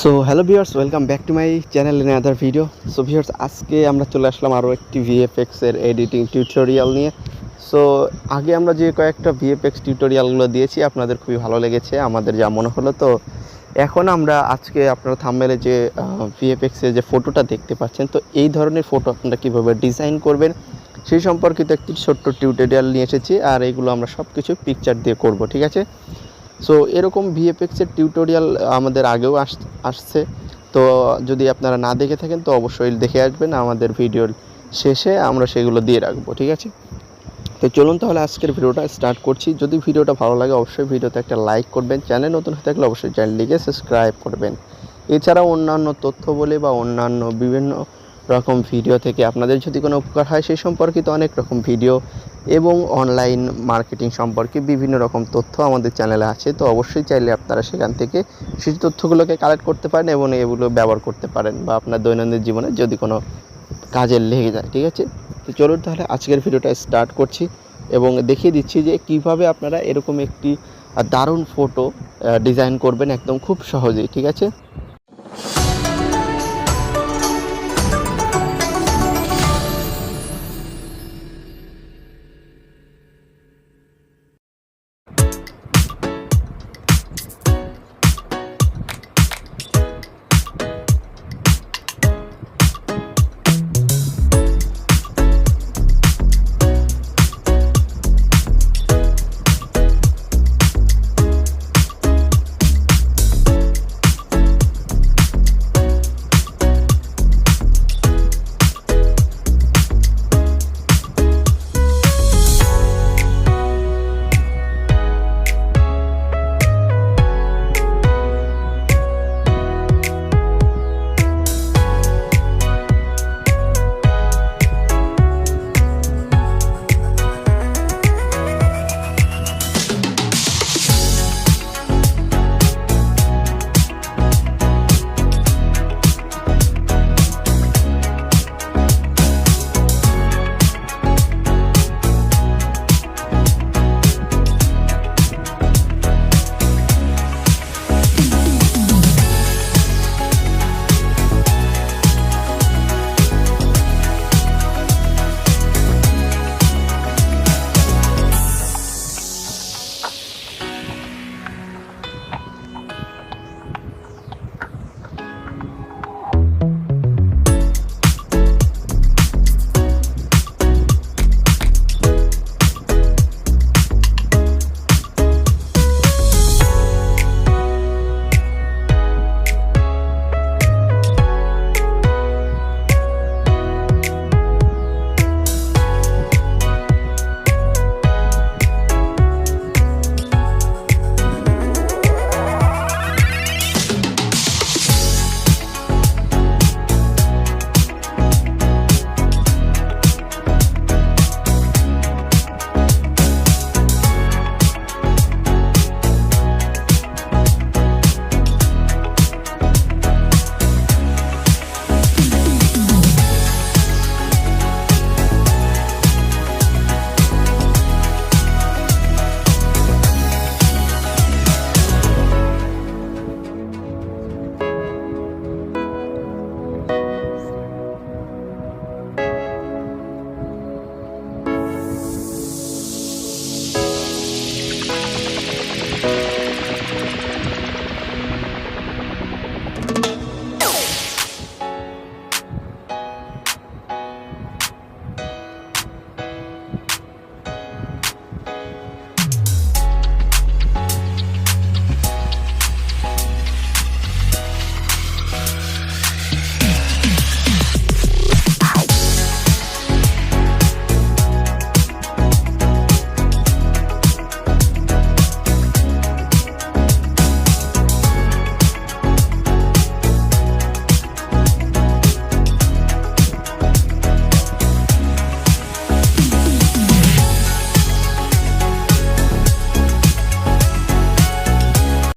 So hello viewers, welcome back to my channel in other video. So viewers, আজকে আমরা চলে আসলাম আরও একটি ভিএফএক্স এর এডিটিং টিউটোরিয়াল নিয়ে। সো আগে আমরা যে কয়েকটা ভিএফএক্স টিউটোরিয়ালগুলো দিয়েছি আপনাদের খুবই ভালো লেগেছে, আমাদের যা মনে হলো। তো এখন আমরা আজকে আপনারা থাম্বনেলে যে ভিএফএক্স এর যে ফটোটা দেখতে পাচ্ছেন, তো এই ধরনের ফটো আপনারা কীভাবে ডিজাইন করবেন সেই সম্পর্কিত একটি ছোট্ট টিউটোরিয়াল নিয়ে এসেছি। আর এইগুলো আমরা সব কিছু পিকচার দিয়ে করব, ঠিক আছে? সো এরকম ভিএফএক্সের টিউটোরিয়াল আমাদের আগেও আসছে। তো যদি আপনারা না দেখে থাকেন তো অবশ্যই দেখে আসবেন, আমাদের ভিডিওর শেষে আমরা সেগুলো দিয়ে রাখবো, ঠিক আছে? তো চলুন তাহলে আজকের ভিডিওটা স্টার্ট করছি। যদি ভিডিওটা ভালো লাগে অবশ্যই ভিডিওতে একটা লাইক করবেন, চ্যানেল নতুন হয়ে থাকলে অবশ্যই চ্যানেলটিকে সাবস্ক্রাইব করবেন। এছাড়াও অন্যান্য তথ্য বলে বা অন্যান্য বিভিন্ন রকম ভিডিও থেকে আপনাদের যদি কোনো উপকার হয় সেই সম্পর্কিত অনেক রকম ভিডিও এবং অনলাইন মার্কেটিং সম্পর্কে বিভিন্ন রকম তথ্য আমাদের চ্যানেলে আছে। তো অবশ্যই চাইলে আপনারা সেখান থেকে সেই তথ্যগুলোকে কালেক্ট করতে পারেন এবং এগুলো ব্যবহার করতে পারেন বা আপনার দৈনন্দিন জীবনে যদি কোনো কাজে লেগে যায়, ঠিক আছে? তো চলুন তাহলে আজকের ভিডিওটা স্টার্ট করছি এবং দেখিয়ে দিচ্ছি যে কিভাবে আপনারা এরকম একটি দারুণ ফটো ডিজাইন করবেন একদম খুব সহজেই, ঠিক আছে?